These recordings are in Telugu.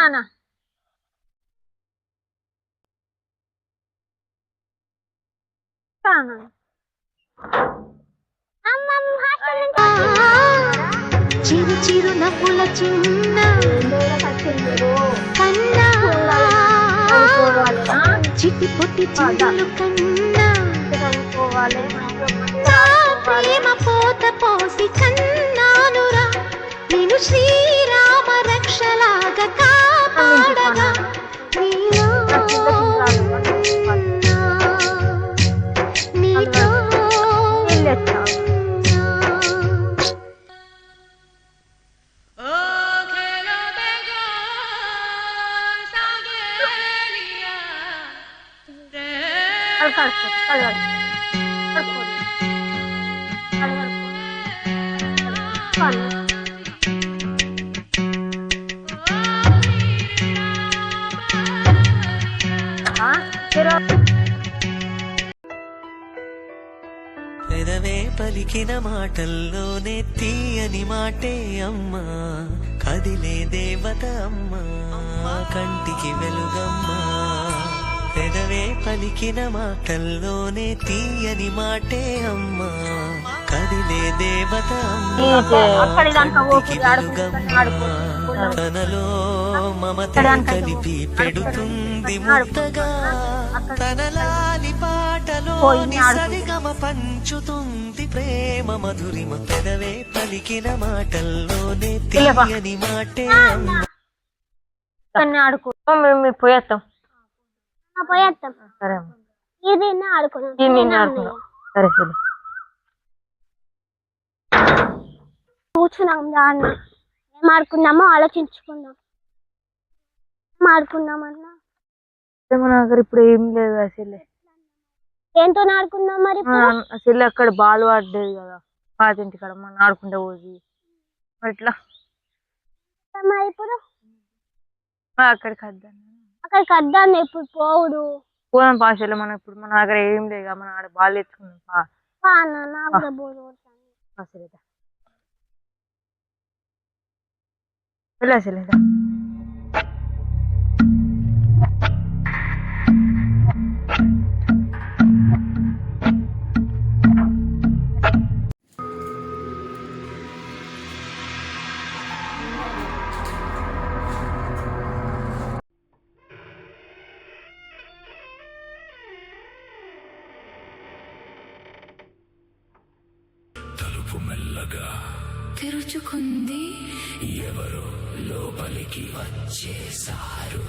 నాన్న చిరు చిరు నవ్వుల చిన్న కన్నా చిట్టి పొట్టి చిందులు కన్నా ప్రేమ పోత పోసి కన్నానురా నేను శ్రీరామ రక్షలాగా కాపాడగా నీతో పెదవే పలికిన మాటల్లోనే తీయని మాటే అమ్మా కదిలే దేవత అమ్మా కంటికి వెలుగమ్మా పెదవే పలికిన మాటల్లోనే తీయని మాటే అమ్మా కదిలే దేవత అమ్మా కంటికి వెలుగమ్మా తనలో మమత కలిపి పెడుతుంది ముద్దగా తనలాలి పాటలోని సరిగమ పంచుతుంది ప్రేమ మధురిమ పెదవే పలికిన మాటల్లోనే తీయని మాటే ఆడుకో మేము పోయేస్తాం సరే ఇది ఆడుకున్నాం సరే సరే కూర్చున్నాం దాన్ని ఏం ఆడుకున్నామో ఆలోచించుకుందాం ఆడుకున్నామన్నా మన దగ్గర ఇప్పుడు ఏం లేదు అసలు దేంతో ఆడుకుందాం మరి అసలు అక్కడ బాల్ పడ్డది కదా పాతింటి కాడ మనం ఆడుకుంటే పోసి ఎట్లా మరి ఇప్పుడు అక్కడికి వద్దాం ఇప్పుడు పోవుడు పోదాం పాషలో మనం ఇప్పుడు మన దగ్గర ఏం లేదు మనం ఆడ బాల్ తెచ్చుకుందాం వెళ్ళలేదా మెల్లగా తెరుచుకుంది ఎవరో లోపలికి వచ్చేసారు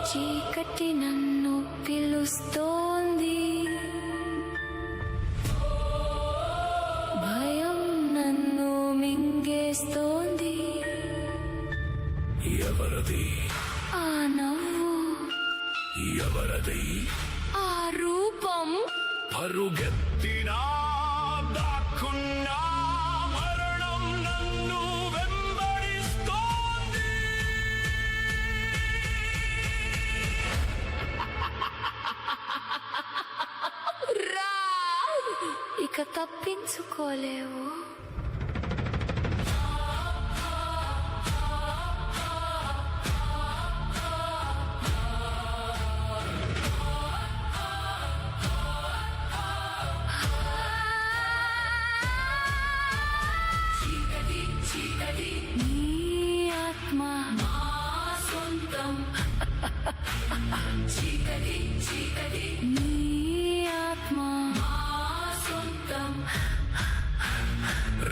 చీకటి నన్ను పిలుస్తోంది భయం నన్ను మింగేస్తోంది ఎవరది ఆ నవ్వు ఎవరది ఆ రూపం పరుగెత్తినా దాక్కున్నా మరణం నన్ను వెంబడిస్తోంది రా ఇక తప్పించుకోలేవు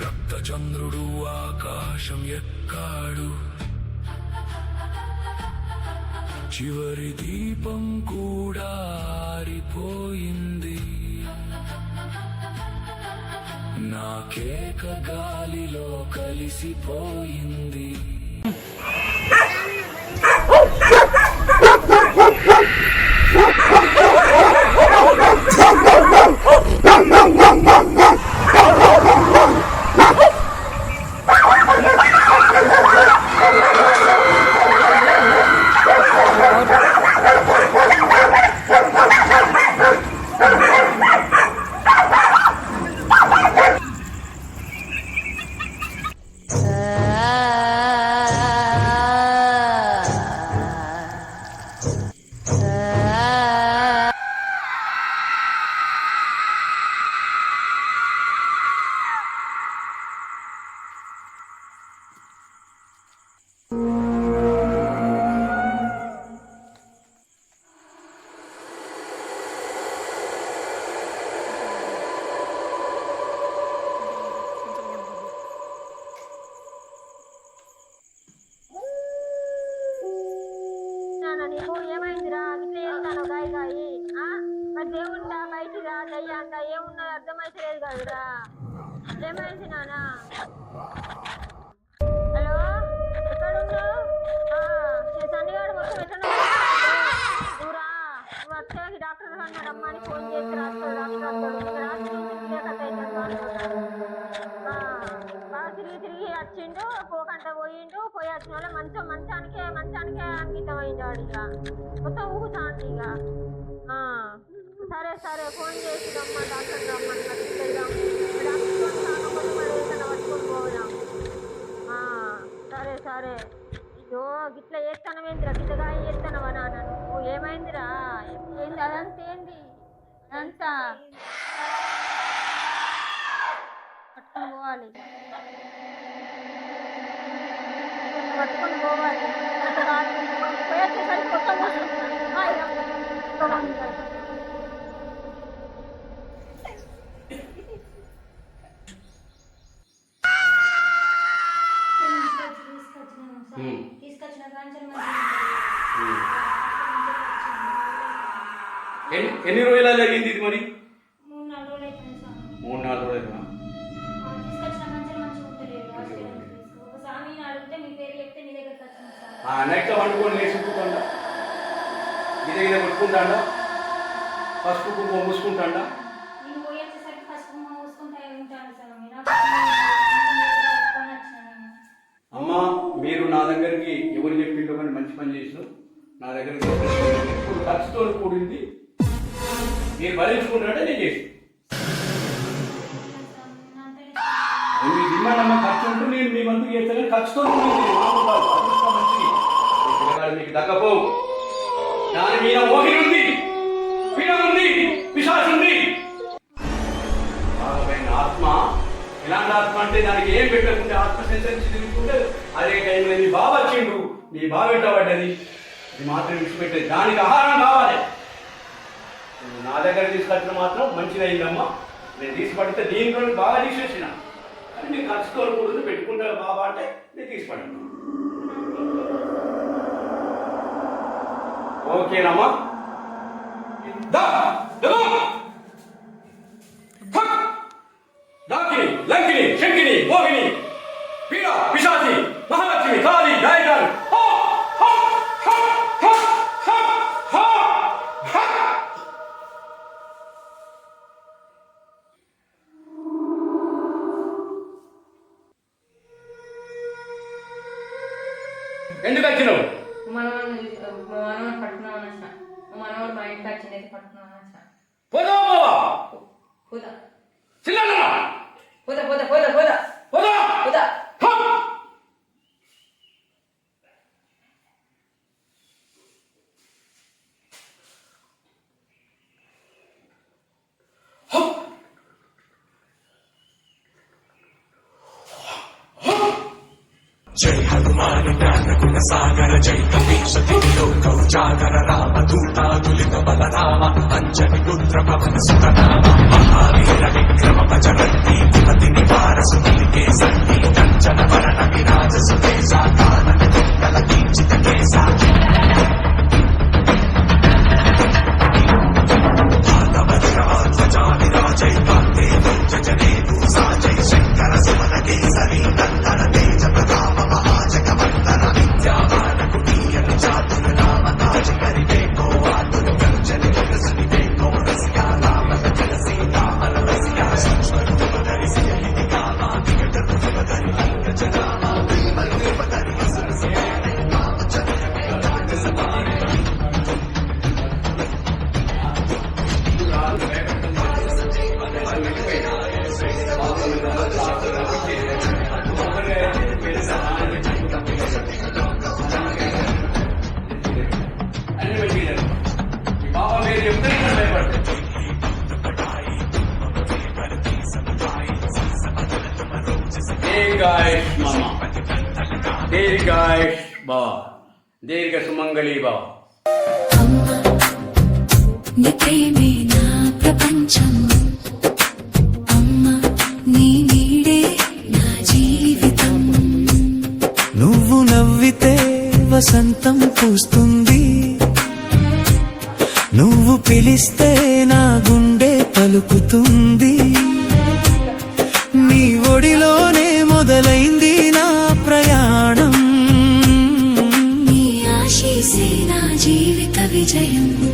రక్తచంద్రుడు ఆకాశం ఎక్కాడు చివరి దీపం కూడా ఆరిపోయింది నా కేక గాలిలో కలిసిపోయింది నాన్న నీకు ఏమైందిరా ఇట్లా చేస్తాను గాయ గాయి మరి దేవుందా బయటిరా దయ్యాందా ఏమున్నది అర్థమైతలేదు కదరా ఏమైంది నాన్న హలో ఎక్కడున్నావు సన్నిగాడు మొత్తం ఎట్లా నువ్వురా నువ్వు వచ్చాక డాక్టర్ అన్నాడు అమ్మని ఫోన్ చేసి రాస్తాడు డాక్టర్ వస్తాడు బాగా తిరిగి వచ్చిండు పోకంట పోయిండు పోయి వచ్చిన వాళ్ళ మంచానికే అంకితం అయిందాడు ఇక మొత్తం ఊగుతాండి ఇక సరే ఫోన్ చేసి రమ్మని డాక్టర్ రమ్మని వెళ్దాం డాక్టర్ పట్టుకొని పోదాం సరే అయ్యో గిట్లా చేస్తానవేందిరా గిట్టగా చేస్తానవా నాన్న నువ్వు ఏమైందిరా ఏంది అదంతేంది అదంతా పట్టుకొని పోవాలి పోయొచ్చేసరికి కొత్త ఎన్ని రోజులు జరిగింది ఇది మరి 3-4 రోజులు అయిపోయింది సార్ 3-4 రోజులు నైట్ వండుకొని లేచుకుంటాడా ఇదే కొట్టుకుంటాడా పసుపు కుంకుమ మూసుకుంటాడా అమ్మా మీరు నా దగ్గరికి ఎవరు చెప్పిండో కానీ మంచి పని చేసిన నా దగ్గరికి ఇప్పుడు ఖర్చుతో కూడింది మీరు భరించుకుంటాడే నేను చేసి మీ డిమాండ్ అమ్మ ఖర్చు ఉంటూ నేను మీ మందుకు చేస్తాను కానీ ఖర్చుతో మంచిది మీకు దక్కపోవు దాని మీద మోహిని ఉంది పీడ ఉంది పిశాచం ఉంది ఆత్మ ఎలాంటి ఆత్మ అంటే దానికి ఏం పెట్టకుంటే ఆత్మ సెన్సెన్స్ తిరుగుతుంటే అదే టైంలో మీ బావ వచ్చిండు మీ బావ పెట్టబడ్డది ఇది మాత్రం విడిచిపెట్టేది దానికి ఆహారం కావాలి నా దగ్గర తీసుకొచ్చిన మాత్రం మంచిగా అయిందమ్మా నేను తీసుపడితే దీంట్లో బాగా తీసేసిన కానీ నేను ఖర్చుకోకూడదు పెట్టుకుంటా బాబా అంటే నేను తీసుపడాను ఓకేనమ్మా దాకిని లంకిని శంకిని మోహిని పీడ పిశాచి మహాలక్ష్మి కాళీ గాయకాలు ఎందుకు వచ్చినావు మనవాడు పట్టుకున్నామని వచ్చిన మనవాడు మా ఇంటికి వచ్చింది పట్టుకున్నామని వచ్చిన పోదా పోవా పోదా చిన్న పోదా పోదా పోదా పోదా పోదా పోదా జై హనుమాన్ జ్ఞాన గుణ సాగర జై కపీశ త్రిలోకౌ జాగర రామ దూతాదులిత బలరామ అంజని పుత్ర పవన సుత నామ మహావీర విక్రమ భజరంతి విపతి నివార సుమలికే సంతి కంచన వరణ విరాజ సుతేజ కానన కుండల కీర్చిత కేశ భాగవజ్రధ్వజా విరాజై కాంతే జనే దూసా జై శంకర సుమన కేసరి నందన తేజ ప్రతాప దీర్ఘాయుష్ భవ దీర్ఘ సుమంగళీ భవ నీ ప్రేమే నా ప్రపంచం అమ్మ నీ నీడే నా జీవితం నువ్వు నవ్వితే వసంతం పూస్తుంది పిలిస్తే నా గుండె పలుకుతుంది. నీ ఒడిలోనే మొదలైంది నా ప్రయాణం. నీ ఆశీసే నా జీవిత విజయం.